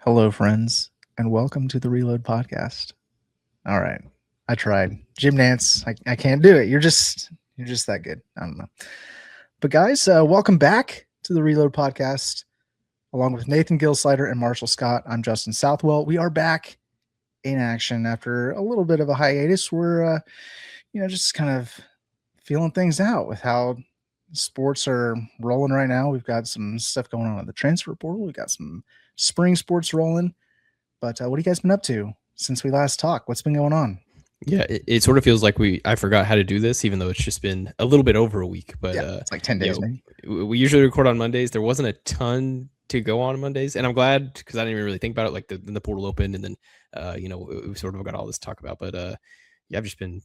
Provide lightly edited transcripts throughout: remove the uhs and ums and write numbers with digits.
Hello, friends, and welcome to the Reload Podcast. All right, I tried. Jim Nance, I can't do it. You're just that good. I don't know. But guys, welcome back to the Reload Podcast. Along with Nathan Gilsleider and Marshall Scott, I'm Justin Southwell. We are back in action after a little bit of a hiatus. We're, just kind of feeling things out with how sports are rolling right now. We've got some stuff going on in the transfer portal. We've got some spring sports rolling. But what have you guys been up to since we last talked? What's been going on? Yeah, it sort of feels like I forgot how to do this, even though it's just been a little bit over a week. But It's like 10 days, maybe. we usually record on Mondays. There wasn't a ton to go on Mondays, and I'm glad because I didn't even really think about it. Like the portal opened, and then we sort of got all this to talk about. But yeah, I've just been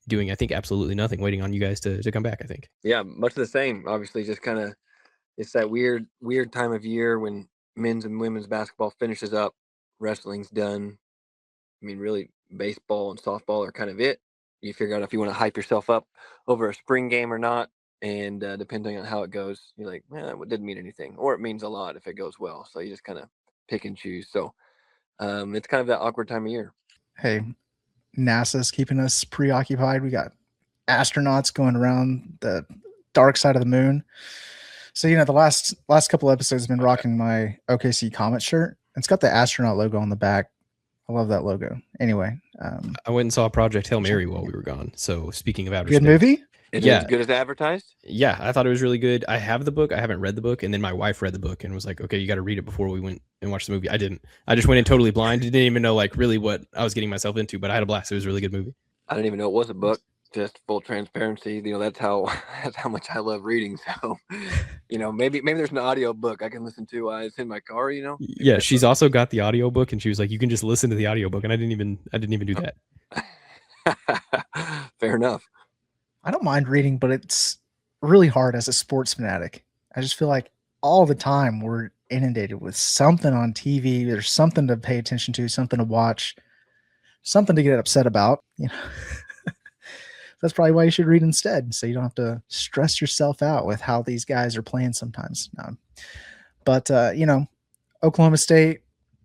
doing, I think, absolutely nothing, waiting on you guys to come back. I think. Yeah, much of the same. Obviously, just kind of it's that weird time of year when men's and women's basketball finishes up, wrestling's done. I mean, really, baseball and softball are kind of it. You figure out if you want to hype yourself up over a spring game or not, and depending on how it goes, you're like, it didn't mean anything, or it means a lot if it goes well. So you just kind of pick and choose. So it's kind of that awkward time of year. Hey, NASA's keeping us preoccupied. We got astronauts going around the dark side of the moon. So, the last couple episodes have been rocking my OKC Comet shirt. It's got the astronaut logo on the back. I love that logo. Anyway, I went and saw Project Hail Mary while we were gone. So speaking of outer good space, movie. Is it as good as advertised? Yeah, I thought it was really good. I have the book. I haven't read the book. And then my wife read the book and was like, okay, you got to read it before we went and watched the movie. I didn't. I just went in totally blind. Didn't even know like really what I was getting myself into, but I had a blast. It was a really good movie. I didn't even know it was a book. Just full transparency. That's how much I love reading. So, maybe there's an audio book I can listen to while it's in my car, Yeah, she's also got the audio book and she was like, you can just listen to the audio book. And I didn't even do that. Fair enough. I don't mind reading, but it's really hard as a sports fanatic. I just feel like all the time we're inundated with something on TV. There's something to pay attention to, something to watch, something to get upset about. That's probably why you should read instead, so you don't have to stress yourself out with how these guys are playing sometimes. No. But Oklahoma State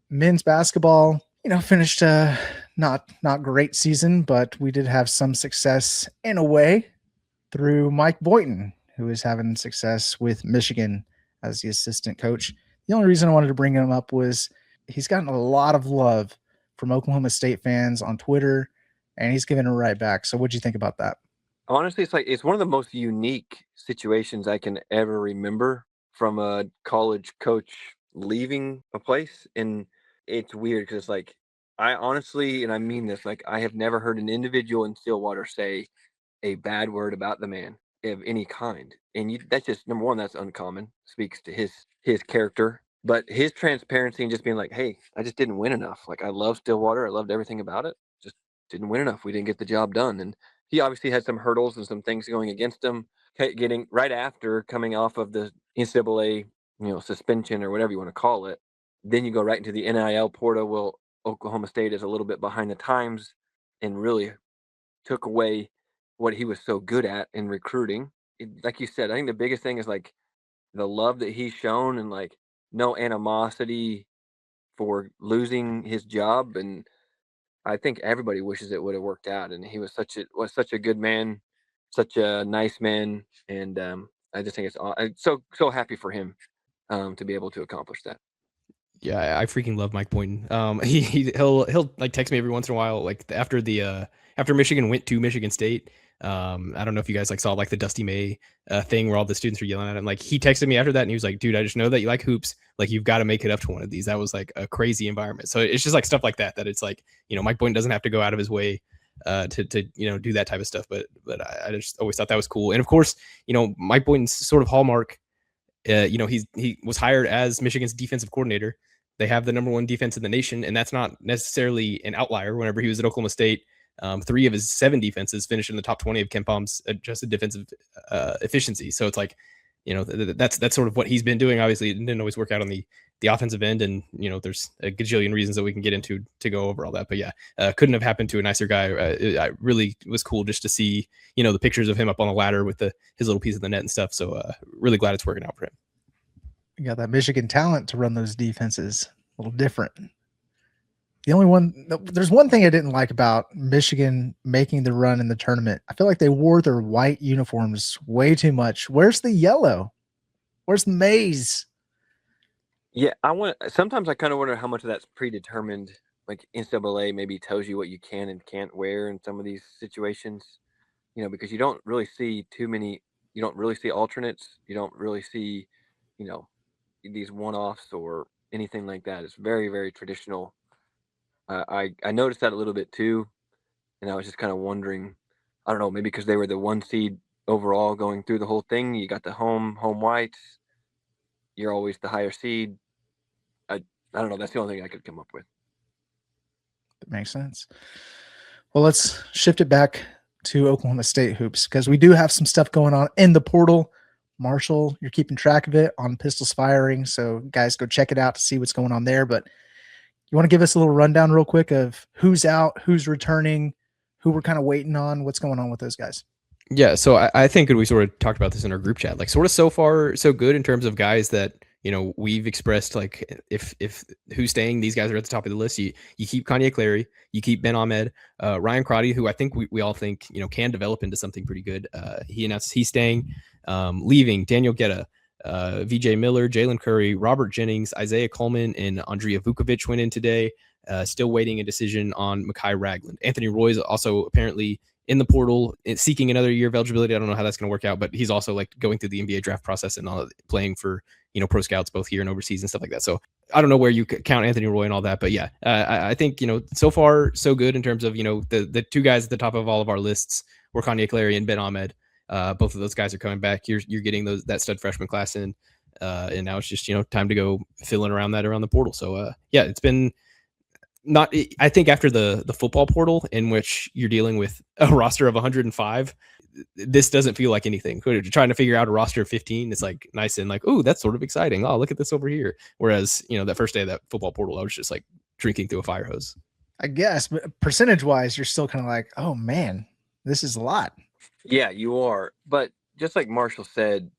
men's basketball, finished not great season, but we did have some success in a way through Mike Boynton, who is having success with Michigan as the assistant coach. The only reason I wanted to bring him up was he's gotten a lot of love from Oklahoma State fans on Twitter, and he's giving it right back. So what'd you think about that? Honestly, it's one of the most unique situations I can ever remember from a college coach leaving a place. And it's weird because it's like, I honestly, and I mean this, like I have never heard an individual in Stillwater say a bad word about the man of any kind. And that's just, number one, that's uncommon, speaks to his character. But his transparency and just being like, hey, I just didn't win enough. Like, I love Stillwater. I loved everything about it. Just didn't win enough. We didn't get the job done. And he obviously had some hurdles and some things going against him, getting right after coming off of the NCAA, suspension or whatever you want to call it. Then you go right into the NIL portal. Well, Oklahoma State is a little bit behind the times and really took away what he was so good at in recruiting. Like you said, I think the biggest thing is like the love that he's shown and like no animosity for losing his job. And I think everybody wishes it would have worked out. And he was such a good man, such a nice man. And I just think I'm so happy for him to be able to accomplish that. Yeah, I freaking love Mike Boynton. He'll like text me every once in a while, like after Michigan went to Michigan State. I don't know if you guys like saw like the Dusty May thing where all the students were yelling at him. Like he texted me after that and he was like, dude, I just know that you like hoops. Like you've got to make it up to one of these. That was like a crazy environment. So it's just like stuff like that it's like, Mike Boynton doesn't have to go out of his way to do that type of stuff. But I just always thought that was cool. And of course, Mike Boynton's sort of hallmark, he was hired as Michigan's defensive coordinator. They have the number one defense in the nation, and that's not necessarily an outlier. Whenever he was at Oklahoma State, 3 of his 7 defenses finished in the top 20 of Ken Palm's adjusted defensive efficiency. So it's like, that's sort of what he's been doing. Obviously, it didn't always work out on the offensive end, and there's a gajillion reasons that we can get into to go over all that. But yeah, couldn't have happened to a nicer guy. It really was cool just to see the pictures of him up on the ladder with his little piece of the net and stuff. So really glad it's working out for him. You got that Michigan talent to run those defenses. a little different. There's one thing I didn't like about Michigan making the run in the tournament. I feel like they wore their white uniforms way too much. Where's the yellow? Where's the maize? Yeah, sometimes I kind of wonder how much of that's predetermined. Like NCAA maybe tells you what you can and can't wear in some of these situations, because you don't really see you don't really see alternates. You don't really see, you know, these one-offs or anything like that. It's very, very traditional. I noticed that a little bit too, and I was just kind of wondering, I don't know, maybe because they were the 1 seed overall going through the whole thing. You got the home whites. You're always the higher seed. I don't know. That's the only thing I could come up with. That makes sense. Well, let's shift it back to Oklahoma State hoops because we do have some stuff going on in the portal. Marshall, you're keeping track of it on Pistols Firing, so guys, go check it out to see what's going on there. But you want to give us a little rundown real quick of who's out, who's returning, who we're kind of waiting on, what's going on with those guys? Yeah, so I think we sort of talked about this in our group chat, like sort of so far so good in terms of guys that we've expressed, like if who's staying, these guys are at the top of the list. You keep Kanye Clary, you keep Ben Ahmed, Ryan Crotty, who I think we all think can develop into something pretty good. He announced he's staying. Leaving Daniel Guetta, VJ Miller, Jalen Curry, Robert Jennings, Isaiah Coleman, and Andrea Vukovic went in today. Still waiting a decision on Mekhi Ragland. Anthony Roy is also apparently in the portal, seeking another year of eligibility. I don't know how that's going to work out, but he's also like going through the NBA draft process and all, playing for pro scouts both here and overseas and stuff like that. So I don't know where you count Anthony Roy and all that, but yeah, I think so far so good in terms of the two guys at the top of all of our lists were Kanye Clary and Ben Ahmed. Both of those guys are coming back. You're getting that stud freshman class in, and now it's just time to go filling around the portal. So yeah, it's been. Not, I think after the football portal, in which you're dealing with a roster of 105, this doesn't feel like anything. You're trying to figure out a roster of 15. It's like nice and like, oh, that's sort of exciting. Oh, look at this over here. Whereas, that first day of that football portal, I was just like drinking through a fire hose. I guess, but percentage wise, you're still kind of like, oh man, this is a lot. Yeah, you are. But just like Marshall said,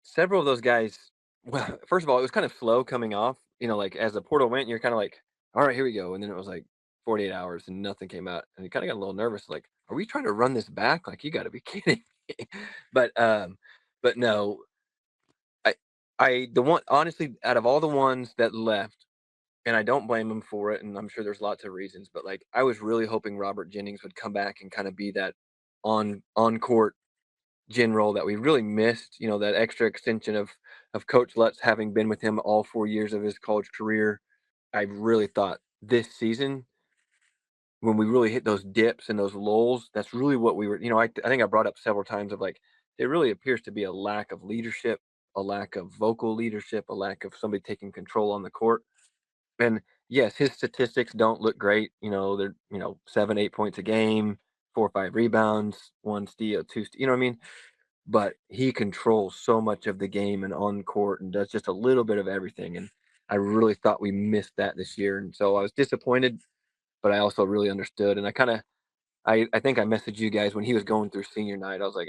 several of those guys, well, first of all, it was kind of slow coming off. Like as the portal went, you're kind of like, all right, here we go. And then it was like 48 hours and nothing came out. And you kind of got a little nervous. Like, are we trying to run this back? Like, you got to be kidding me. But no, honestly, out of all the ones that left, and I don't blame them for it, and I'm sure there's lots of reasons, but like, I was really hoping Robert Jennings would come back and kind of be that on-court general that we really missed, that extra extension of Coach Lutz having been with him all 4 years of his college career. I really thought this season, when we really hit those dips and those lulls, that's really what we were, I think I brought up several times of like, there really appears to be a lack of leadership, a lack of vocal leadership, a lack of somebody taking control on the court. And yes, his statistics don't look great. They're, 7-8 points a game, 4 or 5 rebounds, 1 steal, 2 steal, you know what I mean? But he controls so much of the game and on court and does just a little bit of everything. And I really thought we missed that this year. And so I was disappointed, but I also really understood. And I think I messaged you guys when he was going through senior night. I was like,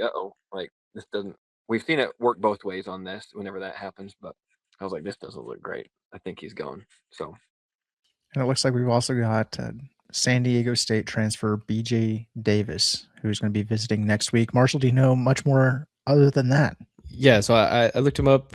like this doesn't, we've seen it work both ways on this whenever that happens. But I was like, this doesn't look great. I think he's gone. So. And it looks like we've also got San Diego State transfer BJ Davis, who's going to be visiting next week. Marshall, do you know much more other than that? Yeah, so I looked him up,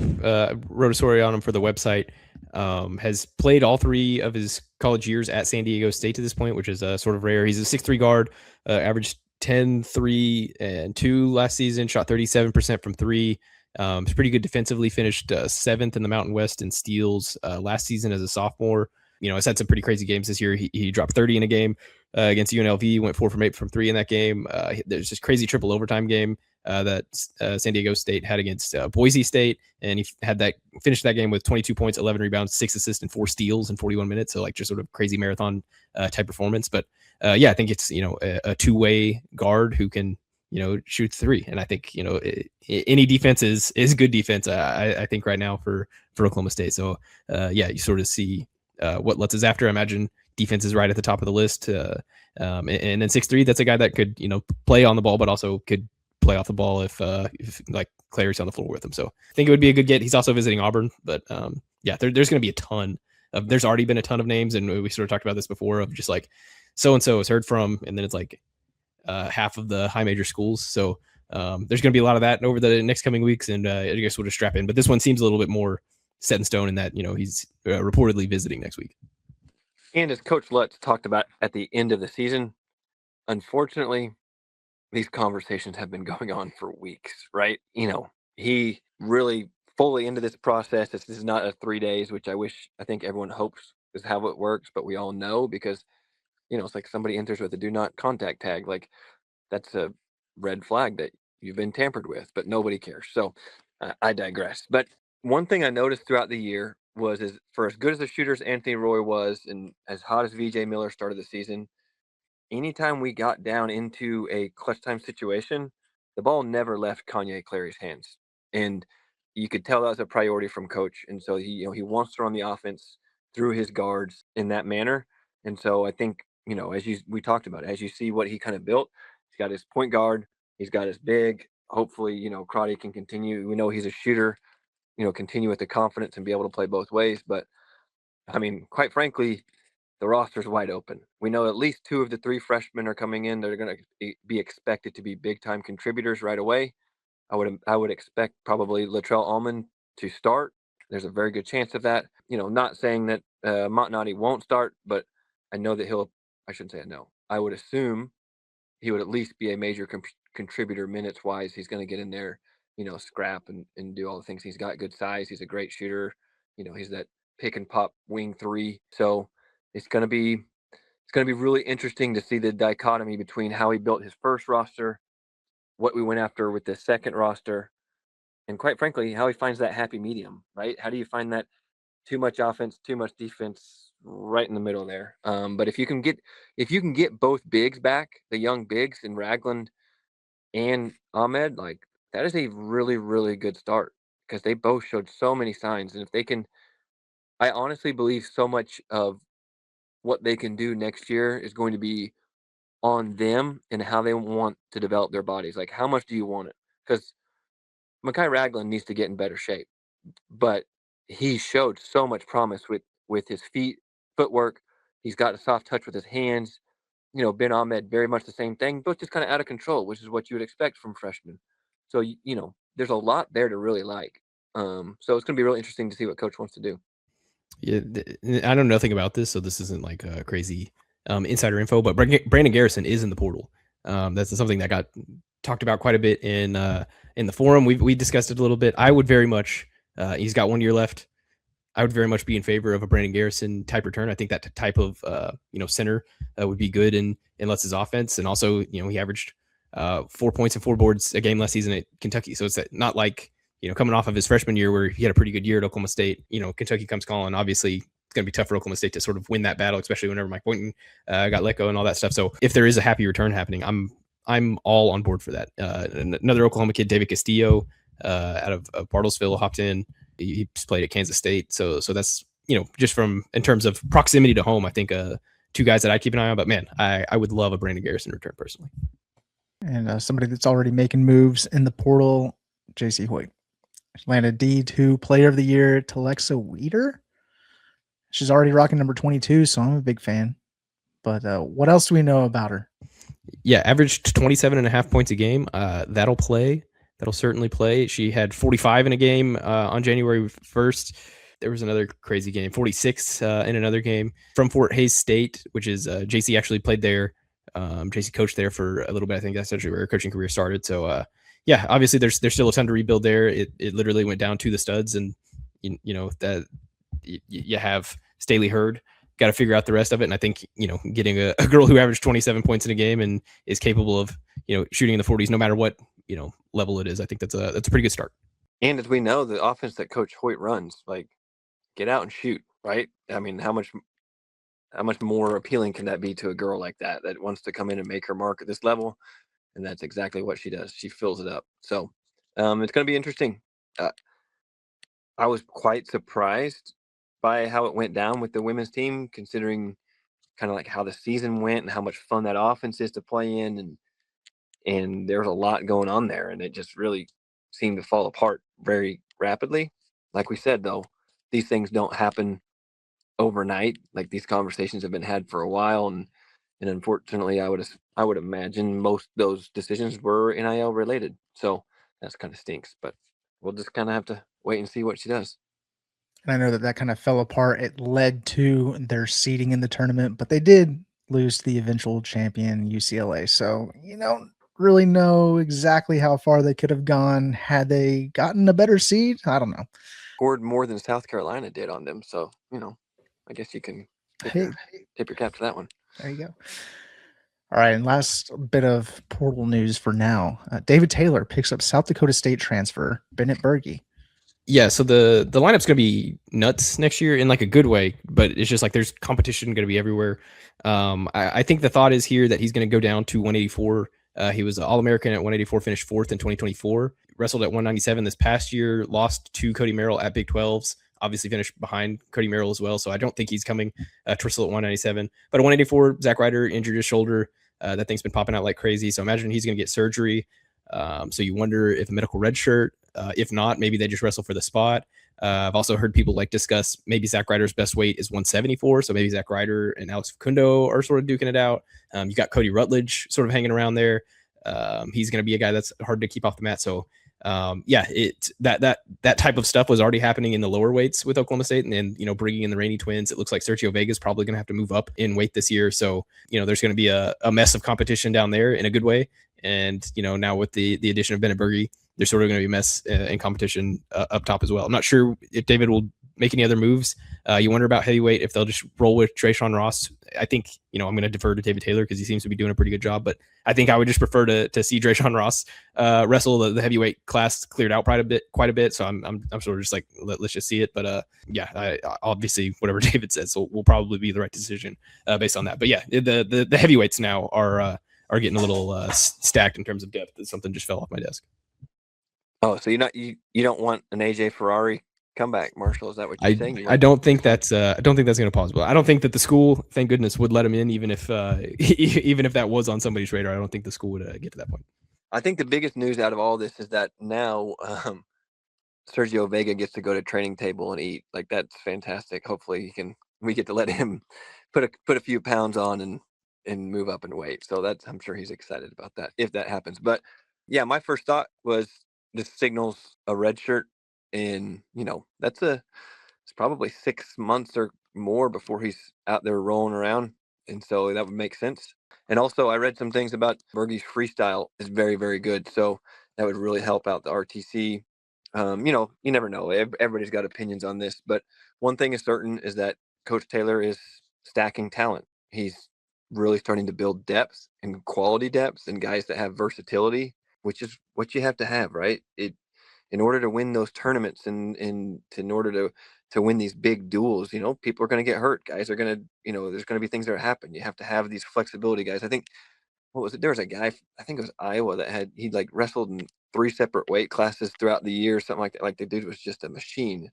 wrote a story on him for the website. Has played all 3 of his college years at San Diego State to this point, which is sort of rare. He's a 6'3" guard, averaged 10, 3, and 2 last season, shot 37% from 3. He's pretty good defensively, finished 7th in the Mountain West in steals last season as a sophomore. Has had some pretty crazy games this year. He dropped 30 in a game against UNLV, went 4 from 8 from 3 in that game. There's this crazy triple overtime game that San Diego State had against Boise State, and he finished that game with 22 points, 11 rebounds, 6 assists, and 4 steals in 41 minutes. So like just sort of crazy marathon type performance. But yeah, I think it's a two-way guard who can shoot 3, and I think any defense is good defense. I think right now for Oklahoma State. So yeah, you sort of see what Lutz is after. I imagine defense is right at the top of the list. And then 6'3", that's a guy that could play on the ball, but also could play off the ball if like Clary's on the floor with him. So I think it would be a good get. He's also visiting Auburn, but yeah, there's going to be a ton there's already been a ton of names, and we sort of talked about this before of just like so-and-so is heard from, and then it's like half of the high major schools. So there's going to be a lot of that over the next coming weeks, and I guess we'll just strap in. But this one seems a little bit more set in stone in that, he's reportedly visiting next week. And as Coach Lutz talked about at the end of the season, unfortunately, these conversations have been going on for weeks, right? He really fully into this process. This is not a 3 days, which I think everyone hopes is how it works, but we all know because, it's like somebody enters with a do not contact tag. Like, that's a red flag that you've been tampered with, but nobody cares. So I digress. But one thing I noticed throughout the year is for as good as the shooters Anthony Roy was and as hot as VJ Miller started the season, anytime we got down into a clutch time situation, the ball never left Kanye Clary's hands. And you could tell that was a priority from coach. And so he wants to run the offense through his guards in that manner. And so I think, we talked about it, as you see what he kind of built, he's got his point guard, he's got his big. Hopefully, Crotty can continue. We know he's a shooter, continue with the confidence and be able to play both ways. But I mean, quite frankly, the roster's wide open. We know at least 2 of the 3 freshmen are coming in. They're going to be expected to be big time contributors right away. I would expect probably Latrell Allman to start. There's a very good chance of that. Not saying that Montanati won't start, but I know that I shouldn't say I know. I would assume he would at least be a major contributor minutes wise. He's going to get in there, scrap and do all the things. He's got good size. He's a great shooter. He's that pick and pop wing 3. So it's going to be really interesting to see the dichotomy between how he built his first roster, what we went after with the second roster, and quite frankly, how he finds that happy medium, right? How do you find that too much offense, too much defense right in the middle there? But if you can get both bigs back, the young bigs in Ragland and Ahmed, like that is a really, really good start because they both showed so many signs. And if they can, I honestly believe so much of what they can do next year is going to be on them and how they want to develop their bodies. Like, how much do you want it? Because Mekhi Ragland needs to get in better shape, but he showed so much promise with his feet, footwork. He's got a soft touch with his hands. Ben Ahmed, very much the same thing, but just kind of out of control, which is what you would expect from freshmen. So, there's a lot there to really like. So it's going to be really interesting to see what coach wants to do. Yeah, I know nothing about this, so this isn't like crazy insider info, but Brandon Garrison is in the portal. That's something that got talked about quite a bit in the forum. We discussed it a little bit. I would very much, he's got 1 year left. I would very much be in favor of a Brandon Garrison type return. I think that type of center would be good in Lutz's offense, and also he averaged 4 points and 4 boards a game last season at Kentucky. So it's not like coming off of his freshman year where he had a pretty good year at Oklahoma State. Kentucky comes calling. Obviously, it's going to be tough for Oklahoma State to sort of win that battle, especially whenever Mike Boynton got let go and all that stuff. So if there is a happy return happening, I'm all on board for that. Another Oklahoma kid, David Castillo, out of Bartlesville, hopped in. He played at Kansas State, so that's just in terms of proximity to home, I think 2 guys that I keep an eye on. But man, I would love a Brandon Garrison return personally. And somebody that's already making moves in the portal, J.C. Hoyt. Landed D2 Player of the Year to Lexa Weeder. She's already rocking number 22, so I'm a big fan. But what else do we know about her? Yeah, averaged 27.5 points a game. That'll play. That'll certainly play. She had 45 in a game on January 1st. There was another crazy game, 46 in another game from Fort Hays State, which is JC actually played there. JC coached there for a little bit. I think that's actually where her coaching career started. So yeah, obviously there's still a ton to rebuild there. It literally went down to the studs, and that you have Staley Hurd. Got to figure out the rest of it. And I think, getting a girl who averaged 27 points in a game and is capable of, shooting in the 40s, no matter what, level it is, I think that's a pretty good start. And as we know, the offense that Coach Hoyt runs, like, get out and shoot, right? I mean, how much more appealing can that be to a girl like that wants to come in and make her mark at this level? And that's exactly what she does. She fills it up. So it's going to be interesting. I was quite surprised by how it went down with the women's team, considering kind of like how the season went and how much fun that offense is to play in. And there's a lot going on there, and it just really seemed to fall apart very rapidly. Like we said, though, these things don't happen overnight. Like these conversations have been had for a while, and unfortunately, I would imagine most of those decisions were NIL related. So that's kind of stinks, but we'll just kind of have to wait and see what she does. And I know that kind of fell apart. It led to their seeding in the tournament, but they did lose to the eventual champion UCLA. So you don't really know exactly how far they could have gone had they gotten a better seed. I don't know. Scored more than South Carolina did on them. So, I guess you can tip your cap to that one. There you go. All right, and last bit of portal news for now. David Taylor picks up South Dakota State transfer Bennett Berge. Yeah, so the lineup's going to be nuts next year in like a good way, but it's just like there's competition going to be everywhere. I think the thought is here that he's going to go down to 184. He was All-American at 184, finished fourth in 2024. Wrestled at 197 this past year, lost to Cody Merrill at Big 12s. Obviously finished behind Cody Merrill as well, so I don't think he's coming to wrestle at 197. But at 184, Zach Ryder injured his shoulder. That thing's been popping out like crazy, so imagine he's going to get surgery. So you wonder if a medical red shirt. If not, maybe they just wrestle for the spot. I've also heard people like discuss maybe Zach Ryder's best weight is 174. So maybe Zach Ryder and Alex Facundo are sort of duking it out. You got Cody Rutledge sort of hanging around there. He's going to be a guy that's hard to keep off the mat. So that type of stuff was already happening in the lower weights with Oklahoma State, and bringing in the Rainey twins, it looks like Sergio Vega is probably going to have to move up in weight this year. So there's going to be a mess of competition down there in a good way. And now with the addition of Bennett Berge, there's sort of going to be a mess in competition up top as well. I'm not sure if David will make any other moves. You wonder about heavyweight, if they'll just roll with Trayshawn Ross. I think, I'm going to defer to David Taylor because he seems to be doing a pretty good job, but I think I would just prefer to see Trayshawn Ross wrestle. The heavyweight class cleared out quite a bit. So I'm sort of just like, let's just see it. But I obviously whatever David says will probably be the right decision based on that. But yeah, the heavyweights now are getting a little stacked in terms of depth. Something just fell off my desk. Oh, so you don't want an AJ Ferrari comeback, Marshall? Is that what you're saying? I don't think that's going to possible. I don't think that the school, thank goodness, would let him in, even if that was on somebody's radar. I don't think the school would get to that point. I think the biggest news out of all this is that now Sergio Vega gets to go to training table and eat. Like, that's fantastic. Hopefully we get to let him put a few pounds on and move up in weight. So I'm sure he's excited about that if that happens. But yeah, my first thought was this signals a red shirt, and it's probably 6 months or more before he's out there rolling around, and so that would make sense. And also, I read some things about Berge's freestyle is very, very good, so that would really help out the RTC. You never know. Everybody's got opinions on this, but one thing is certain is that Coach Taylor is stacking talent. He's really starting to build depth and quality depth and guys that have versatility, which is what you have to have, right? In order to win those tournaments and in order to win these big duels, people are going to get hurt. Guys are going to, there's going to be things that happen. You have to have these flexibility guys. I think, what was it? There was a guy, I think it was Iowa, that he like wrestled in 3 separate weight classes throughout the year, something like that. Like, the dude was just a machine.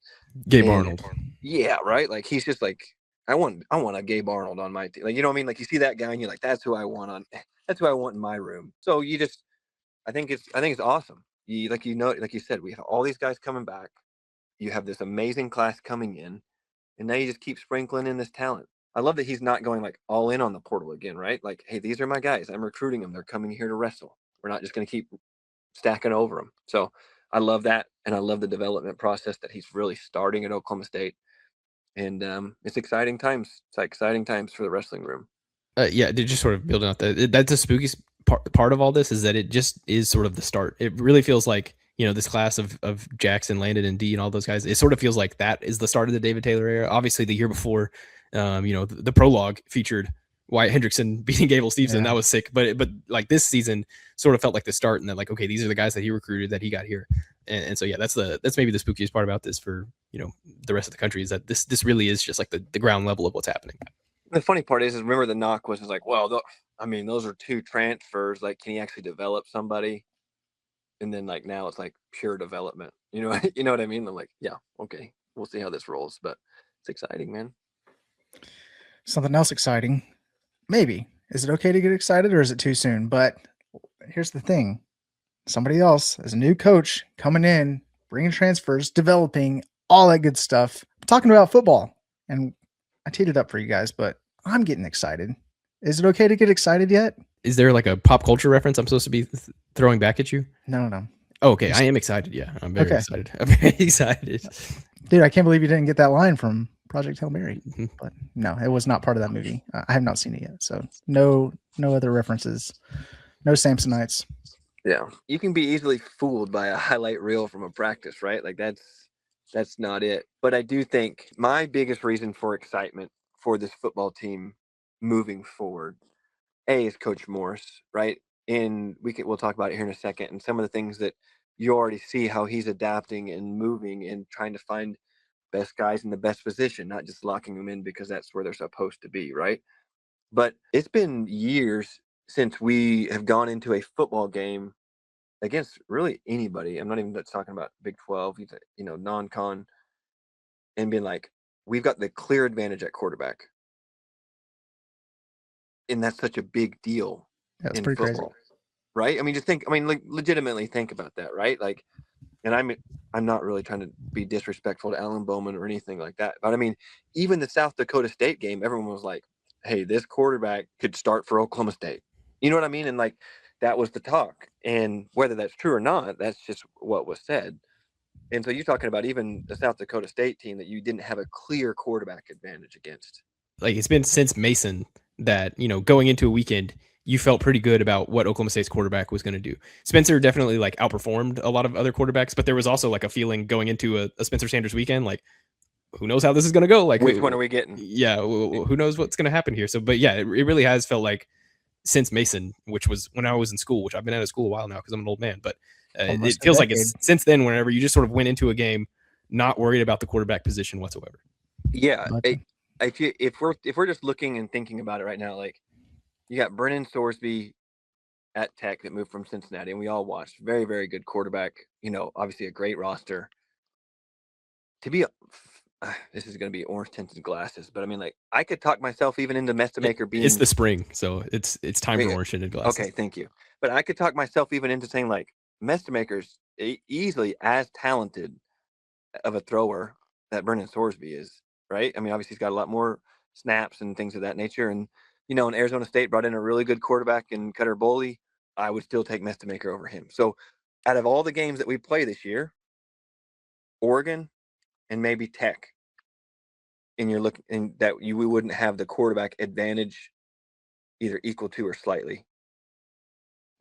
Gabe Arnold. Yeah, right. Like, he's just like, I want a Gabe Arnold on my team. Like, you know what I mean? Like, you see that guy and you're like, that's who I want in my room. So I think it's awesome. Like you said, we have all these guys coming back. You have this amazing class coming in, and now you just keep sprinkling in this talent. I love that he's not going like all in on the portal again, right? Like, hey, these are my guys. I'm recruiting them. They're coming here to wrestle. We're not just going to keep stacking over them. So I love that, and I love the development process that he's really starting at Oklahoma State. And it's exciting times. It's exciting times for the wrestling room. Yeah, just sort of building out that's the spookiest part of all this, is that it just is sort of the start. It really feels like, this class of Jackson, Landon, and D and all those guys, it sort of feels like that is the start of the David Taylor era. Obviously, the year before, the prologue featured Wyatt Hendrickson beating Gable Stevenson. Yeah. That was sick. But like, this season sort of felt like the start, and that like, okay, these are the guys that he recruited that he got here. And so, yeah, that's maybe the spookiest part about this for, the rest of the country, is that this really is just like the ground level of what's happening. The funny part is remember the knock was like, well, those are 2 transfers. Like, can he actually develop somebody? And then like now it's like pure development. You know what I mean? I'm like, yeah, okay, we'll see how this rolls, but it's exciting, man. Something else exciting. Maybe. Is it okay to get excited, or is it too soon? But here's the thing. Somebody else, as a new coach, coming in, bringing transfers, developing, all that good stuff. I'm talking about football. And I teed it up for you guys, but I'm getting excited. Is it okay to get excited yet? Is there like a pop culture reference I'm supposed to be throwing back at you? No. Oh, okay, I am excited. Yeah, I'm very Okay. excited. I'm very excited. Dude, I can't believe you didn't get that line from Project Hail Mary. Mhm. But no, it was not part of that movie. I have not seen it yet, so no other references, no Samsonites. Yeah, you can be easily fooled by a highlight reel from a practice, right? Like that's not it. But I do think my biggest reason for excitement for this football team moving forward, is Coach Morris, right? And we'll talk about it here in a second. And some of the things that you already see how he's adapting and moving and trying to find best guys in the best position, not just locking them in because that's where they're supposed to be, right? But it's been years since we have gone into a football game against really anybody. I'm not even just talking about Big 12, non-con, and being like, we've got the clear advantage at quarterback. And that's such a big deal That's in pretty football, right? I mean, like legitimately think about that, right? Like, and I'm not really trying to be disrespectful to Alan Bowman or anything like that, but I mean, even the South Dakota State game, everyone was like, "Hey, this quarterback could start for Oklahoma State." You know what I mean? And like, that was the talk. And whether that's true or not, that's just what was said. And so you're talking about even the South Dakota State team that you didn't have a clear quarterback advantage against. Like it's been since Mason that, going into a weekend, you felt pretty good about what Oklahoma State's quarterback was going to do. Spencer definitely like outperformed a lot of other quarterbacks, but there was also like a feeling going into a Spencer Sanders weekend, like who knows how this is going to go? Like Which one are we getting? Yeah, who knows what's going to happen here? So, but yeah, it really has felt like since Mason, which was when I was in school, which I've been out of school a while now because I'm an old man, but it feels like it's since then. Whenever you just sort of went into a game, not worried about the quarterback position whatsoever. Yeah, if we're just looking and thinking about it right now, like you got Brennan Sorsby at Tech that moved from Cincinnati, and we all watched. Very, very good quarterback. Obviously a great roster. To be, this is going to be orange tinted glasses, but I mean, like I could talk myself even into Mestamaker being. It's the spring, so it's time for orange tinted glasses. Okay, thank you. But I could talk myself even into saying like Mestamaker's easily as talented of a thrower that Brennan Sorsby is, right? I mean, obviously he's got a lot more snaps and things of that nature. And, and Arizona State brought in a really good quarterback in Cutter Boley. I would still take Mestamaker over him. So out of all the games that we play this year, Oregon and maybe Tech, and you're looking that we wouldn't have the quarterback advantage either equal to or slightly.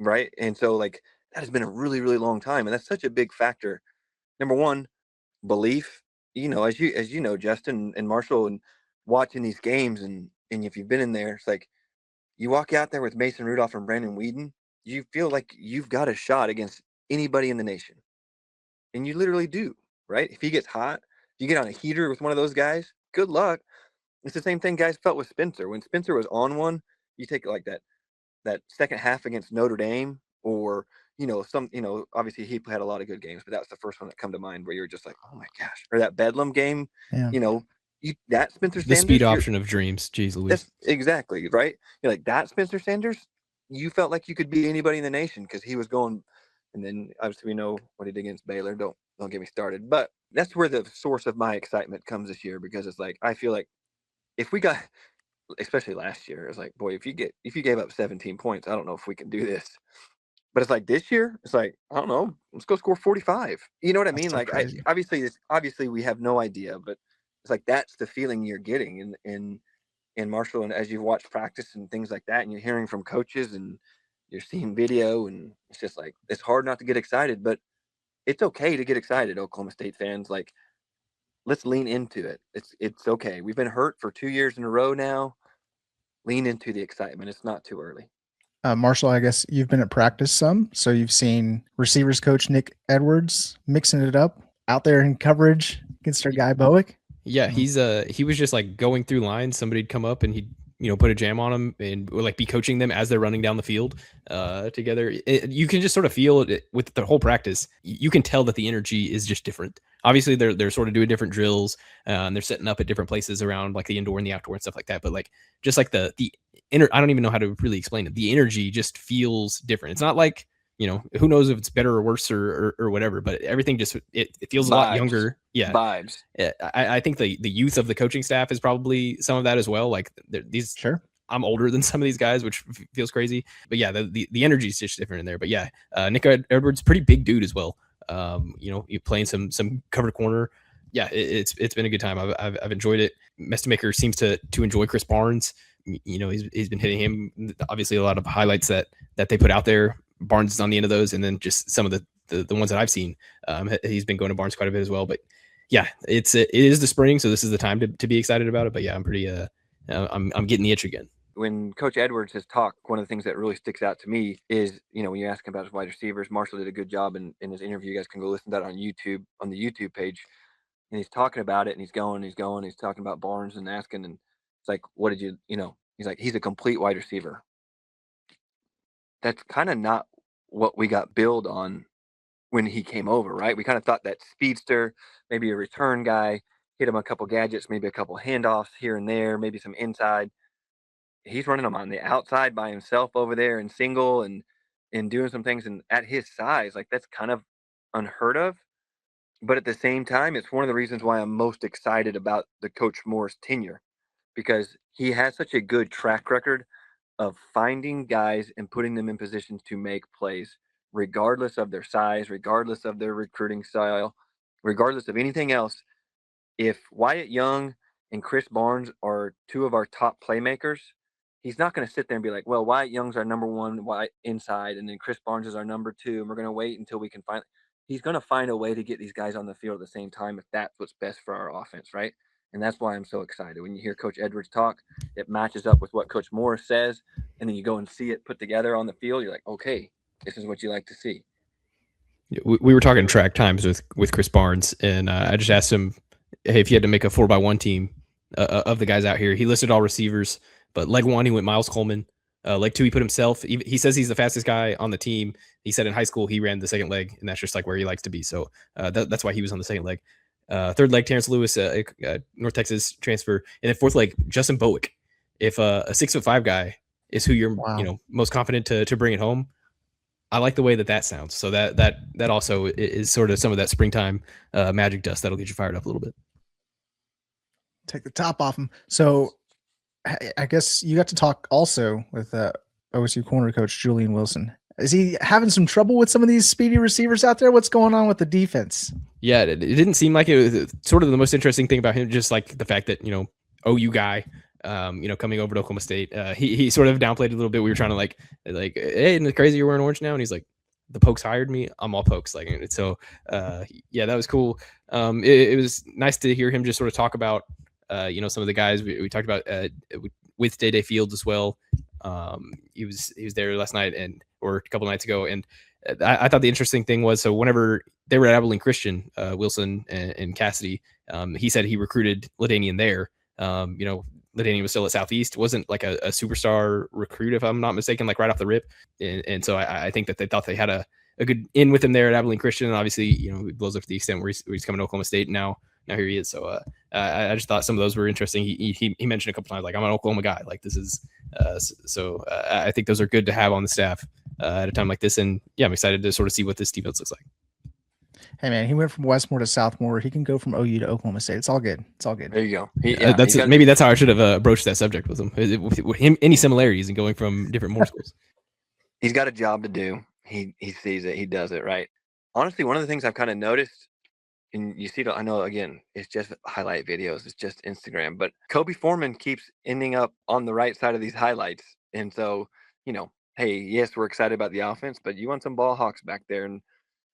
Right. And so like that has been a really, really long time. And that's such a big factor. Number one, belief, as you know, Justin and Marshall, and watching these games, and if you've been in there, it's like you walk out there with Mason Rudolph and Brandon Whedon, you feel like you've got a shot against anybody in the nation. And you literally do, right? If he gets hot, you get on a heater with one of those guys, good luck. It's the same thing guys felt with Spencer. When Spencer was on one, you take it like that second half against Notre Dame, or obviously he had a lot of good games, but that was the first one that come to mind where you're just like, oh my gosh. Or that Bedlam game, Yeah. That Spencer Sanders, the speed option of dreams. Jeez Louise. That's exactly right. You're like, that Spencer Sanders, you felt like you could be anybody in the nation because he was going. And then obviously we know what he did against Baylor. Don't get me started. But that's where the source of my excitement comes this year, because it's like I feel like if we got, especially last year, it's like, boy, if you gave up 17 points, I don't know if we can do this. But it's like this year, it's like, I don't know, let's go score 45. You know what I mean? So like, obviously we have no idea, but it's like that's the feeling you're getting in Marshall, and as you've watched practice and things like that, and you're hearing from coaches and you're seeing video, and it's just like it's hard not to get excited, but it's okay to get excited, Oklahoma State fans. Like, let's lean into it. It's okay. We've been hurt for 2 years in a row now. Lean into the excitement. It's not too early. Marshall, I guess you've been at practice some, so you've seen receivers coach Nick Edwards mixing it up out there in coverage against our guy Bowick. Yeah, he was just like going through lines. Somebody'd come up and he'd put a jam on them and like be coaching them as they're running down the field together. You can just sort of feel it with the whole practice. You can tell that the energy is just different. Obviously, they're sort of doing different drills and they're setting up at different places around like the indoor and the outdoor and stuff like that. But like just like the I don't even know how to really explain it. The energy just feels different. It's not like who knows if it's better or worse or whatever, but everything just it feels a lot Vibes. younger. Yeah, Vibes. I think the youth of the coaching staff is probably some of that as well. Like these, Sure. I'm older than some of these guys, which feels crazy. But yeah, the energy is just different in there. But yeah, Nick Edwards, pretty big dude as well. You playing some covered corner. Yeah, it's been a good time. I've enjoyed it. Mestemaker seems to enjoy Chris Barnes. He's been hitting him. Obviously, a lot of highlights that they put out there. Barnes is on the end of those, and then just some of the ones that I've seen. He's been going to Barnes quite a bit as well. But yeah, it is the spring, so this is the time to be excited about it. But yeah, I'm pretty I'm getting the itch again. When Coach Edwards has talked, one of the things that really sticks out to me is, when you ask him about his wide receivers, Marshall did a good job in his interview. You guys can go listen to that on YouTube, on the YouTube page. And he's talking about it, and he's talking about Barnes and asking, and it's like, what did you, he's like, he's a complete wide receiver. That's kind of not what we got billed on when he came over, right? We kind of thought that speedster, maybe a return guy, hit him a couple gadgets, maybe a couple handoffs here and there, maybe some inside. He's running them on the outside by himself over there and single and doing some things. And at his size, like, that's kind of unheard of. But at the same time, it's one of the reasons why I'm most excited about the Coach Moore's tenure, because he has such a good track record of finding guys and putting them in positions to make plays, regardless of their size, regardless of their recruiting style, regardless of anything else. If Wyatt Young and Chris Barnes are two of our top playmakers, he's not going to sit there and be like, well, Wyatt Young's our number one inside, and then Chris Barnes is our number two, and we're going to wait until we can find. He's going to find a way to get these guys on the field at the same time if that's what's best for our offense, right? And that's why I'm so excited. When you hear Coach Edwards talk, it matches up with what Coach Moore says, and then you go and see it put together on the field. You're like, okay, this is what you like to see. We were talking track times with Chris Barnes, and I just asked him, hey, if you had to make a 4x1 team of the guys out here, he listed all receivers, but leg one, he went Miles Coleman. Leg two, he put himself. He says he's the fastest guy on the team. He said in high school he ran the second leg, and that's just like where he likes to be. So that's why he was on the second leg. Third leg, Terrence Lewis, North Texas transfer, and then fourth leg, Justin Bowick. If a 6'5" guy is who you're most confident to bring it home, I like the way that sounds. So that also is sort of some of that springtime magic dust that'll get you fired up a little bit. Take the top off him. So I guess you got to talk also with OSU corner coach Julian Wilson. Is he having some trouble with some of these speedy receivers out there? What's going on with the defense? Yeah, it didn't seem like it was sort of the most interesting thing about him, just like the fact that, OU guy, coming over to Oklahoma State. He sort of downplayed a little bit. We were trying to like, hey, isn't it crazy you're wearing orange now? And he's like, the Pokes hired me. I'm all Pokes. So yeah, that was cool. It was nice to hear him just sort of talk about, some of the guys we talked about with Day Fields as well. He was there last night or a couple nights ago. And I thought the interesting thing was, so whenever they were at Abilene Christian, Wilson and Cassidy, he said he recruited LaDainian there. LaDainian was still at Southeast, wasn't like a superstar recruit, if I'm not mistaken, like right off the rip. And so I think that they thought they had a good in with him there at Abilene Christian. And obviously, it blows up to the extent where he's coming to Oklahoma State. Now here he is. So I just thought some of those were interesting. He mentioned a couple times, like, I'm an Oklahoma guy. Like, this is I think those are good to have on the staff at a time like this. And yeah, I'm excited to sort of see what this defense looks like. Hey man, he went from Westmore to Southmore. He can go from OU to Oklahoma State. It's all good. It's all good. There you go. Maybe that's how I should have broached that subject with him. With him, any similarities in going from different Moore schools. He's got a job to do. He sees it. He does it right. Honestly, one of the things I've kind of noticed, and you see, I know again, it's just highlight videos. It's just Instagram, but Kobe Foreman keeps ending up on the right side of these highlights, and so hey, yes, we're excited about the offense, but you want some ball hawks back there, and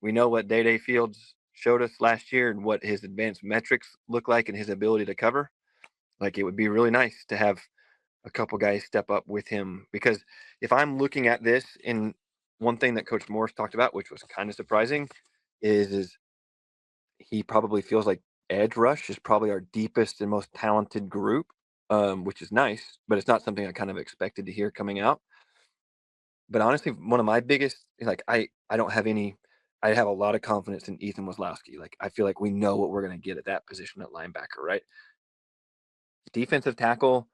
we know what Day Fields showed us last year and what his advanced metrics look like and his ability to cover. Like, it would be really nice to have a couple guys step up with him, because if I'm looking at this, in one thing that Coach Morris talked about, which was kind of surprising, is he probably feels like edge rush is probably our deepest and most talented group, which is nice, but it's not something I kind of expected to hear coming out. But honestly, one of my biggest is, like, I have a lot of confidence in Ethan Wazlowski. Like, I feel like we know what we're going to get at that position at linebacker, right? Defensive tackle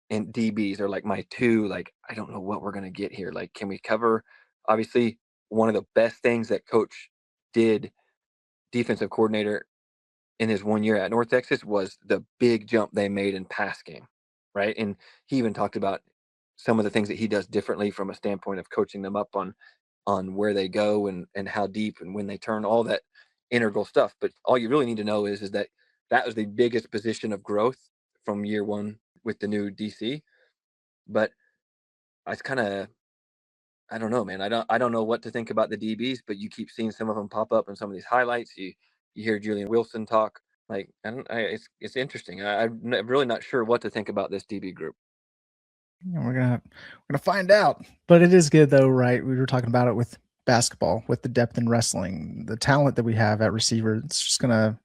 and DBs are like my two, like, I don't know what we're going to get here. Like, can we cover? Obviously, one of the best things that Coach did, defensive coordinator, in his 1 year at North Texas was the big jump they made in pass game, right? And he even talked about some of the things that he does differently from a standpoint of coaching them up on where they go and how deep and when they turn, all that integral stuff. But all you really need to know is that that was the biggest position of growth from year one with the new DC. But I kind of, I don't know, man. I don't know what to think about the DBs, but you keep seeing some of them pop up in some of these highlights. You hear Julian Wilson talk. Like, it's interesting. I'm really not sure what to think about this DB group. We're gonna find out. But it is good though, right? We were talking about it with basketball, with the depth in wrestling, the talent that we have at receiver. It's just gonna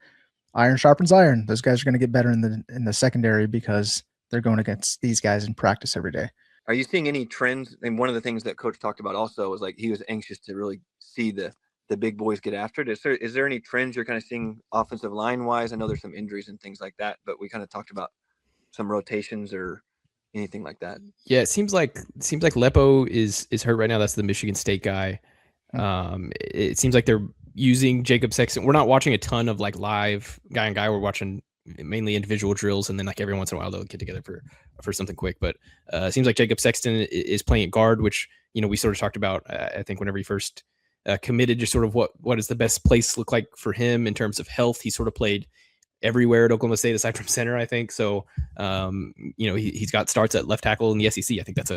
iron sharpens iron. Those guys are gonna get better in the secondary because they're going against these guys in practice every day. Are you seeing any trends? And one of the things that Coach talked about also was like he was anxious to really see the big boys get after it. Is there any trends you're kind of seeing offensive line wise? I know there's some injuries and things like that, but we kind of talked about some rotations or anything like that. Yeah, it seems like Lepo is hurt right now. That's the Michigan State guy. It seems like they're using Jacob Sexton. We're not watching a ton of like live guy on guy. We're watching mainly individual drills, and then like every once in a while they'll get together for something quick. But it seems like Jacob Sexton is playing at guard, which we sort of talked about. I think whenever he first committed, just sort of what does the best place look like for him in terms of health. He sort of played everywhere at Oklahoma State aside from center, I think. So, he's got starts at left tackle in the SEC. I think that's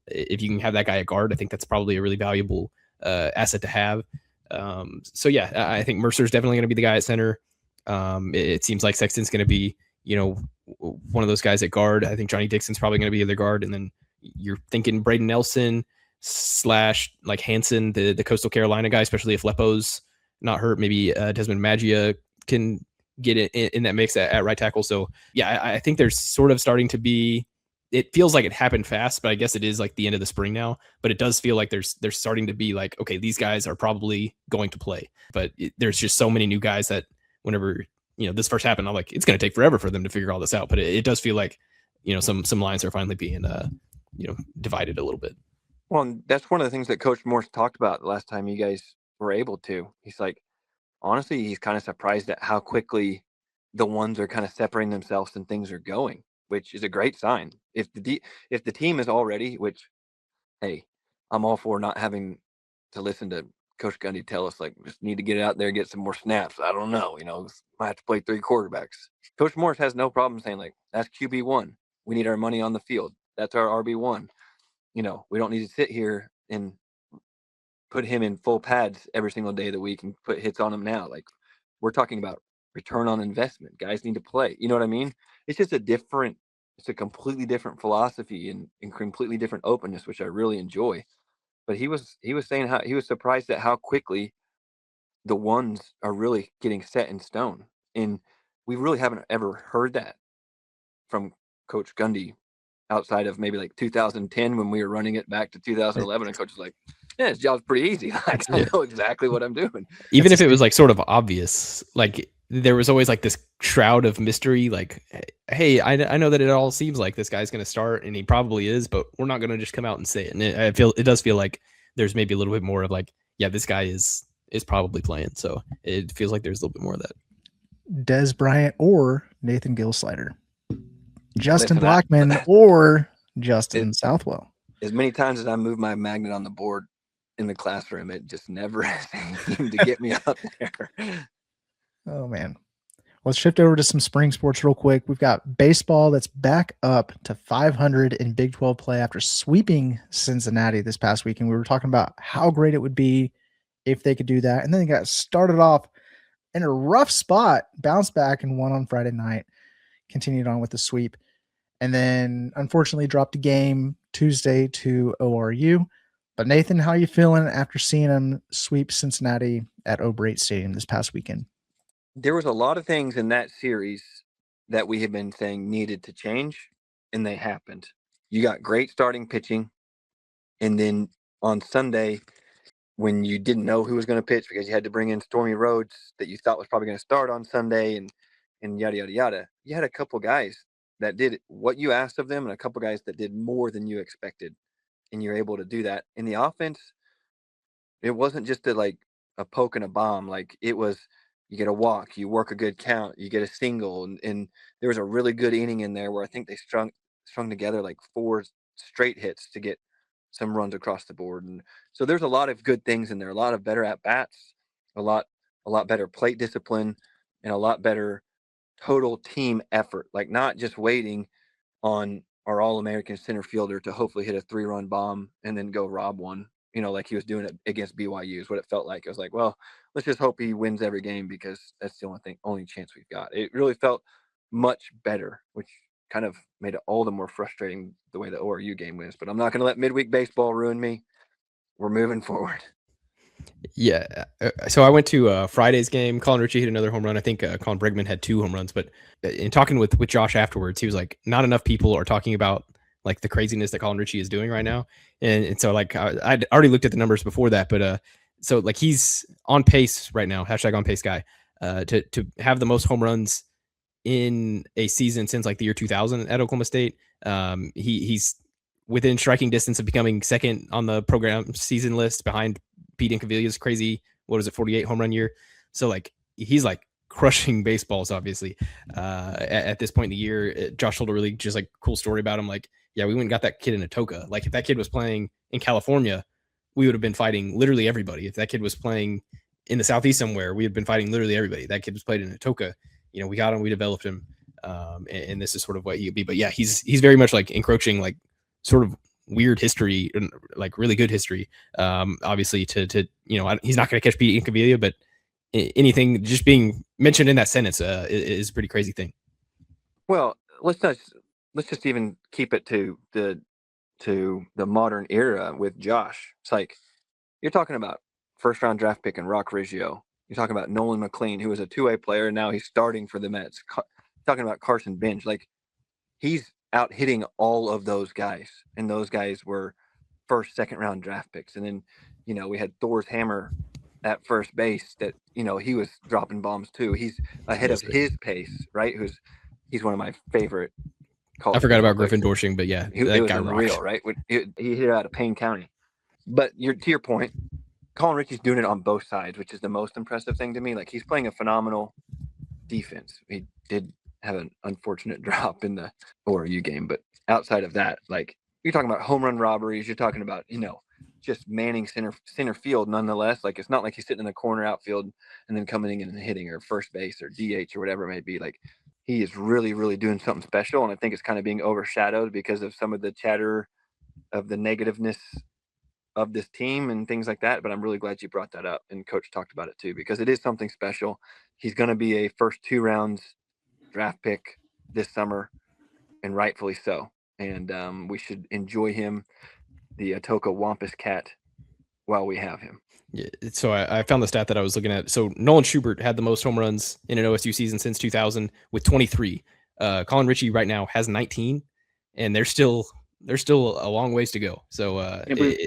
if you can have that guy at guard, I think that's probably a really valuable asset to have. So yeah, I think Mercer's definitely going to be the guy at center. It seems like Sexton's going to be, one of those guys at guard. I think Johnny Dixon's probably going to be the other guard. And then you're thinking Braden Nelson / like Hansen, the Coastal Carolina guy, especially if Lepo's not hurt. Maybe Desmond Magia can get in that mix at right tackle. So yeah, I think there's sort of starting to be, it feels like it happened fast, but I guess it is like the end of the spring now, but it does feel like there's starting to be like, okay, these guys are probably going to play, but there's just so many new guys that whenever, this first happened, I'm like, it's going to take forever for them to figure all this out. But it does feel like, some lines are finally being, divided a little bit. Well, that's one of the things that Coach Morse talked about the last time you guys were able to. He's like, honestly, he's kind of surprised at how quickly the ones are kind of separating themselves and things are going, which is a great sign. If the team is all ready, which, hey, I'm all for not having to listen to Coach Gundy tell us like just need to get out there and get some more snaps. I don't know, might have to play 3 quarterbacks. Coach Morris has no problem saying like that's QB1. We need our money on the field. That's our RB1. We don't need to sit here and put him in full pads every single day of the week and put hits on him now. Like we're talking about return on investment. Guys need to play. You know what I mean? It's just it's a completely different philosophy and completely different openness, which I really enjoy. But he was saying how he was surprised at how quickly the ones are really getting set in stone. And we really haven't ever heard that from Coach Gundy outside of maybe like 2010 when we were running it back to 2011 and Coach was like, yeah, his job's pretty easy. Like, I know exactly what I'm doing. Even if it was like sort of obvious, like there was always like this shroud of mystery, like, hey, I know that it all seems like this guy's going to start and he probably is, but we're not going to just come out and say it. And it does feel like there's maybe a little bit more of like, yeah, this guy is probably playing. So it feels like there's a little bit more of that. Des Bryant or Nathan Gilsleider, Justin Blackman or Justin Southwell. As many times as I move my magnet on the board in the classroom, it just never seemed to get me up there. Oh man. Let's shift over to some spring sports real quick. We've got baseball that's back up to 500 in Big 12 play after sweeping Cincinnati this past weekend. We were talking about how great it would be if they could do that. And then they got started off in a rough spot, bounced back and won on Friday night, continued on with the sweep. And then unfortunately dropped a game Tuesday to ORU. But Nathan, how are you feeling after seeing them sweep Cincinnati at O'Brate Stadium this past weekend? There was a lot of things in that series that we had been saying needed to change, and they happened. You got great starting pitching, and then on Sunday, when you didn't know who was going to pitch because you had to bring in Stormy Rhodes that you thought was probably going to start on Sunday and yada, yada, yada, you had a couple guys that did what you asked of them and a couple guys that did more than you expected, and you're able to do that. In the offense, It wasn't just a poke and a bomb. Like, it was, you get a walk, you work a good count, you get a single, and there was a really good inning in there where I think they strung together like 4 straight hits to get some runs across the board. And so there's a lot of good things in there, a lot of better at bats, a lot better plate discipline, and a lot better total team effort. Like, not just waiting on our All-American center fielder to hopefully hit a 3-run bomb and then go rob one, like he was doing it against BYU is what it felt like. I was like, well, let's just hope he wins every game because that's the only chance we've got. It really felt much better, which kind of made it all the more frustrating the way the ORU game wins. But I'm not going to let midweek baseball ruin me. We're moving forward. Yeah. So I went to Friday's game. Colin Ritchie hit another home run. I think Colin Brueggemann had 2 home runs. But in talking with Josh afterwards, he was like, not enough people are talking about like the craziness that Colin Ritchie is doing right now. And so like I'd already looked at the numbers before that, but so like he's on pace right now, hashtag on pace guy, to have the most home runs in a season since like the year 2000 at Oklahoma State. He's within striking distance of becoming second on the program season list behind Pete Incaviglia's crazy, 48 home run year. So like he's like crushing baseballs, obviously. At this point in the year, Josh told a really just like cool story about him. Like, yeah, we went and got that kid in Atoka. Like, if that kid was playing in California, we would have been fighting literally everybody. If that kid was playing in the Southeast somewhere, we had been fighting literally everybody. That kid was played in Atoka. We got him, we developed him. And this is sort of what he could be. But yeah, he's very much like encroaching, like sort of weird history, like really good history. Obviously to he's not going to catch Pete Incaviglia, but anything just being mentioned in that sentence is a pretty crazy thing. Well, let's just even keep it to the modern era with Josh. It's like, you're talking about first-round draft pick and Rock Riggio. You're talking about Nolan McLean, who was a two-way player, and now he's starting for the Mets. Talking about Carson Bench. Like, he's out hitting all of those guys, and those guys were first, second-round draft picks. And then, we had Thor's hammer at first base that, he was dropping bombs too. He's ahead of his pace, right? He's one of my favorite. I forgot about Griffin Dorshing, but yeah, that guy was unreal, right? He hit it out of Payne County. But to your point, Colin Ritchie's doing it on both sides, which is the most impressive thing to me. Like, he's playing a phenomenal defense. He did have an unfortunate drop in the ORU game, but outside of that, like, you're talking about home run robberies. You're talking about, just manning center field nonetheless. Like, it's not like he's sitting in the corner outfield and then coming in and hitting, or first base or DH or whatever it may be. Like, he is really, really doing something special, and I think it's kind of being overshadowed because of some of the chatter of the negativeness of this team and things like that. But I'm really glad you brought that up, and Coach talked about it too, because it is something special. He's going to be a first 2 rounds draft pick this summer, and rightfully so. And we should enjoy him, the Atoka Wampus Cat, while we have him. Yeah, so I found the stat that I was looking at. So Nolan Schubert had the most home runs in an OSU season since 2000 with 23. Colin Ritchie right now has 19, and there's still a long ways to go. So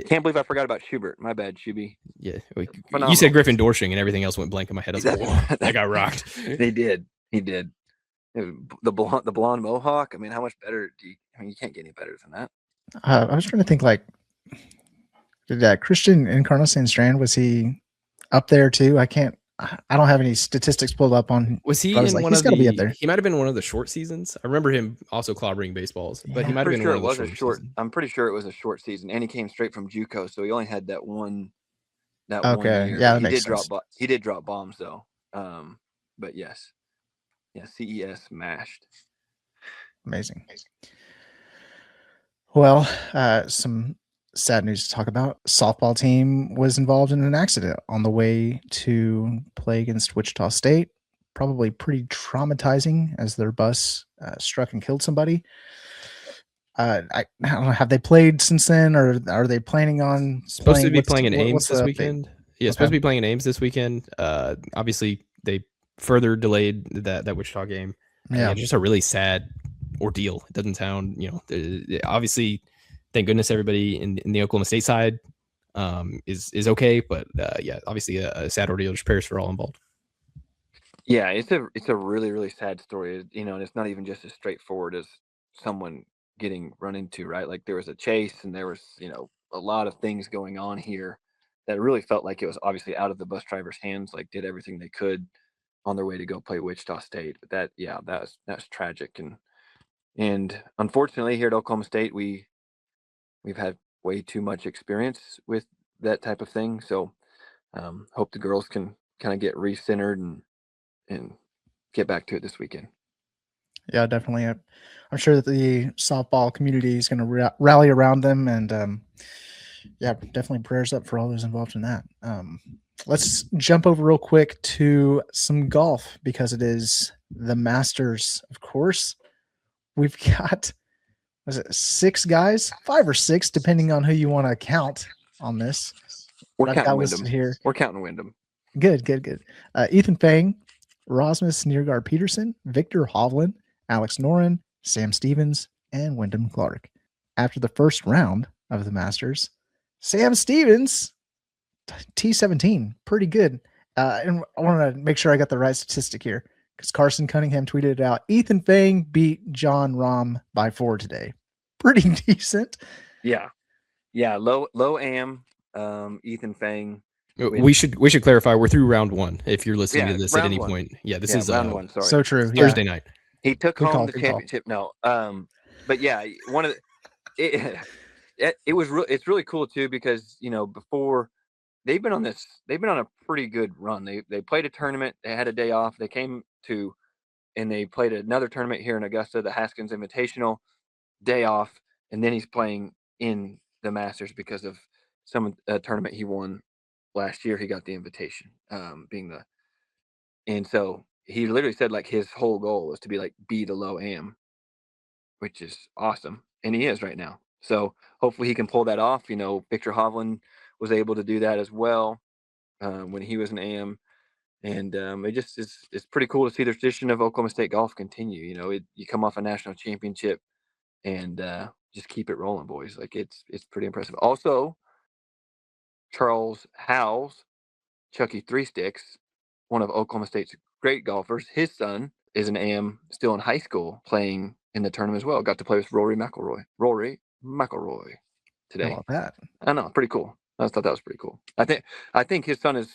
can't believe I forgot about Schubert. My bad, Shuby. Yeah, you said Griffin Dorshing, and everything else went blank in my head. I was like, whoa, that got rocked. He did. The blonde mohawk. I mean, how much better you can't get any better than that. I was trying to think, like, did Christian Encarnacion Strand, was he up there too? I don't have any statistics pulled up on. Was he in one of the? Be up there. He might have been one of the short seasons. I remember him also clobbering baseballs, but he might have been one of the short. I'm pretty sure it was a short season, and he came straight from JUCO, so he only had that one. Okay, 1 year. Yeah, he did drop bombs though. But yes, CES mashed. Amazing. Well, some sad news to talk about. Softball team was involved in an accident on the way to play against Wichita State. Probably pretty traumatizing, as their bus struck and killed somebody. I don't know, have they played since then, or are they planning on supposed to be playing in Ames this weekend? Yeah, supposed to be playing in Ames this weekend. Obviously they further delayed that Wichita game. Yeah, just a really sad ordeal. It doesn't sound, obviously, thank goodness everybody in the Oklahoma State side is okay, but yeah, obviously a sad ordeal. Just prayers for all involved. Yeah, it's a really, really sad story, and it's not even just as straightforward as someone getting run into, right? Like, there was a chase, and there was, a lot of things going on here, that really felt like it was obviously out of the bus driver's hands, like did everything they could on their way to go play Wichita State. But that's tragic. And unfortunately here at Oklahoma State, we've had way too much experience with that type of thing. So hope the girls can kind of get recentered and get back to it this weekend. Yeah, definitely. I'm sure that the softball community is going to rally around them, and yeah, definitely prayers up for all those involved in that. Let's jump over real quick to some golf because it is the Masters, of course. We've got, was it 6 guys, 5 or 6, depending on who you want to count on this. We're I've counting got Wyndham listed here. We're counting Wyndham. Good. Ethan Fang, Rasmus Niergaard Peterson, Victor Hovland, Alex Noren, Sam Stevens, and Wyndham Clark. After the first round of the Masters, Sam Stevens, T17, pretty good. And I want to make sure I got the right statistic here because Carson Cunningham tweeted it out. Ethan Fang beat John Rahm by 4 today. Pretty decent. Yeah. Low am. Ethan Fang. We should clarify we're through round 1 if you're listening to this at any 1. point. Yeah, this is round 1. Sorry, so true. Thursday night. He took Good home call, the good call. championship. No, but yeah, one of the, it was it's really cool too because before they've been on a pretty good run. They played a tournament. They had a day off. They came to and they played another tournament here in Augusta, the Haskins Invitational, day off, and then he's playing in the Masters because of a tournament he won last year. He got the invitation, and so he literally said like his whole goal was to be the low am, which is awesome, and he is right now. So hopefully he can pull that off. Victor Hovland was able to do that as well when he was an am. And it just it's pretty cool to see the tradition of Oklahoma State golf continue. You come off a national championship and just keep it rolling, boys. Like it's pretty impressive. Also, Charles Howes, Chucky Three Sticks, one of Oklahoma State's great golfers. His son is an AM still in high school playing in the tournament as well. Got to play with Rory McIlroy today. How about that? I know, pretty cool. I thought that was pretty cool. I think his son is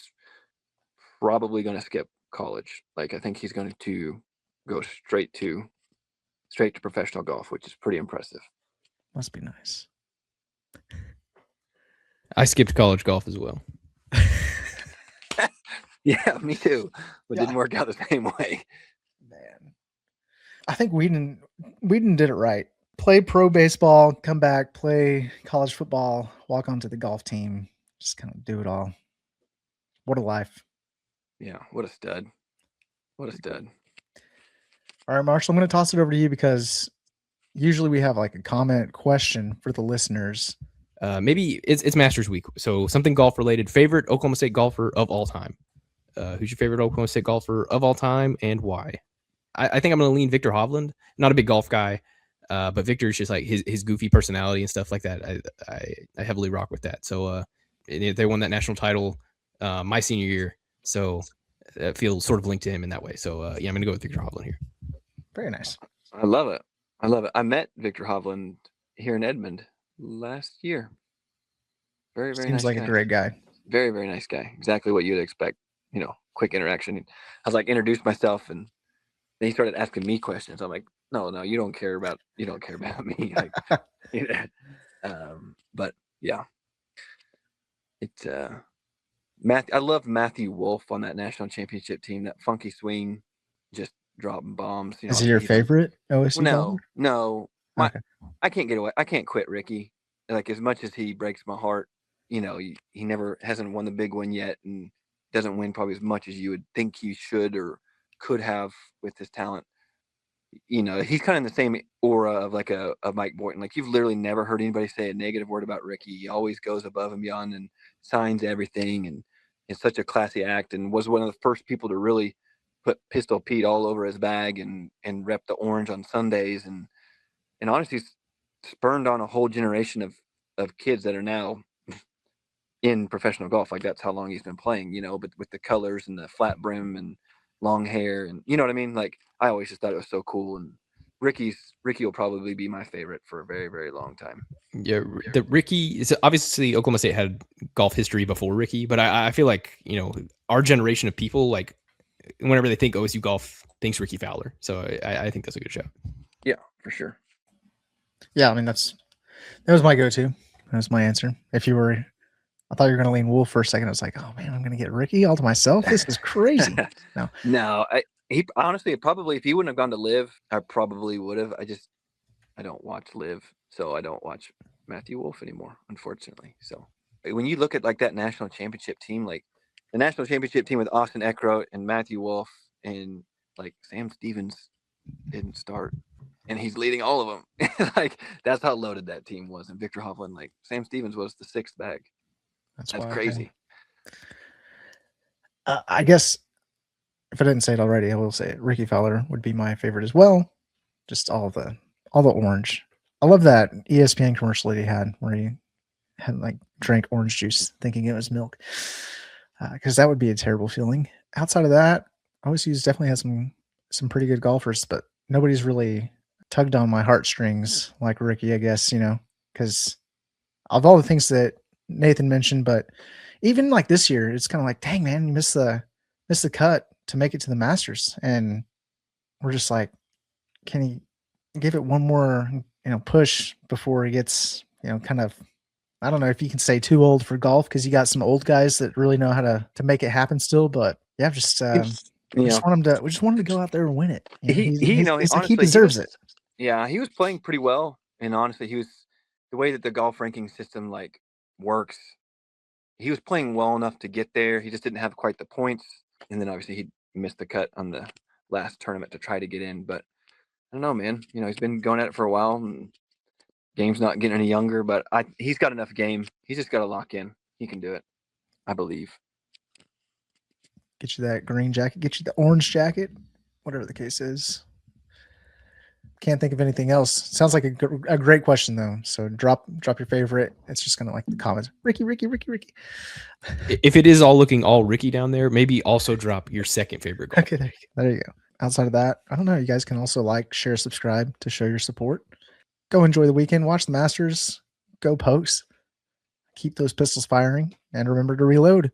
probably going to skip college. Like I think he's going to go straight to professional golf, which is pretty impressive. Must be nice. I skipped college golf as well. Yeah, me too. But didn't work out the same way. Man, I think Whedon did it right. Play pro baseball, come back, play college football, walk onto the golf team, just kind of do it all. What a life. Yeah, what a stud. What a stud. All right, Marshall, I'm going to toss it over to you because usually we have like a comment question for the listeners. Maybe it's Masters week, so something golf related. Favorite Oklahoma State golfer of all time? Who's your favorite Oklahoma State golfer of all time and why? I think I'm going to lean Victor Hovland. Not a big golf guy, but Victor's just like his goofy personality and stuff like that. I heavily rock with that. So they won that national title my senior year, so it feels sort of linked to him in that way. So yeah, I'm going to go with Victor Hovland here. Very nice. I love it. I met Victor Hovland here in Edmond last year. Very, very Seems nice like guy. a great guy. Very, very nice guy. Exactly what you'd expect. Quick interaction. I was like, introduced myself, and then he started asking me questions. I'm like, no, you don't care about me. Like, but yeah, it's I love Matthew Wolf on that national championship team. That funky swing, just dropping bombs. Is he your favorite OSU golfer? No. Okay. I can't get away. I can't quit Ricky. Like as much as he breaks my heart, he never hasn't won the big one yet, and doesn't win probably as much as you would think he should or could have with his talent. He's kind of in the same aura of like a Mike Boynton. Like you've literally never heard anybody say a negative word about Ricky. He always goes above and beyond and signs everything, and it's such a classy act, and was one of the first people to really put Pistol Pete all over his bag and rep the orange on Sundays, and honestly spurned on a whole generation of kids that are now in professional golf. Like that's how long he's been playing, but with the colors and the flat brim and long hair, and you know what I mean? Like I always just thought it was so cool, and Ricky will probably be my favorite for a very, very long time. Yeah, the Ricky is obviously Oklahoma State had golf history before Ricky, but I feel like, you know, our generation of people, like whenever they think OSU golf, thinks Ricky Fowler. So I think that's a good show. Yeah, for sure. Yeah, I mean that was my go-to. That was my answer. If you were, I thought you were going to lean Wolf for a second. I was like, oh man, I'm going to get Ricky all to myself. This is crazy. No, he honestly probably, if he wouldn't have gone to Live, I probably would have. I don't watch Live, so I don't watch Matthew Wolf anymore, unfortunately. So when you look at like that national championship team, like the national championship team with Austin Eckroat and Matthew Wolf and like Sam Stevens didn't start, and he's leading all of them. Like that's how loaded that team was. And Victor Hovland, like Sam Stevens was the sixth bag. That's crazy. I guess if I didn't say it already, I will say it. Ricky Fowler would be my favorite as well. Just all the orange. I love that ESPN commercial that he had where he had like drank orange juice thinking it was milk, because that would be a terrible feeling. Outside of that, OSU's definitely has some pretty good golfers, but nobody's really tugged on my heartstrings like Ricky, I guess, you know, because of all the things that Nathan mentioned. But even like this year, it's kind of like, dang man, you missed the cut to make it to the Masters, and we're just like, can he give it one more, you know, push before he gets, you know, kind of, I don't know if you can say too old for golf, because you got some old guys that really know how to make it happen still. But yeah, we just want him to go out there and win it. You know, he deserves it. Yeah, he was playing pretty well, and honestly, the way that the golf ranking system like works, he was playing well enough to get there. He just didn't have quite the points, and then obviously he missed the cut on the last tournament to try to get in. But I don't know, man. You know, he's been going at it for a while, and game's not getting any younger. But he's got enough game. He's just got to lock in. He can do it, I believe. Get you that green jacket. Get you the orange jacket. Whatever the case is. Can't think of anything else. Sounds like a great question though. So drop your favorite. It's just gonna like the comments. Ricky. If it is all looking all Ricky down there, maybe also drop your second favorite golfer. Okay, there you go. Outside of that, I don't know. You guys can also like, share, subscribe to show your support. Go enjoy the weekend. Watch the Masters. Go Pokes. Keep those pistols firing, and remember to reload.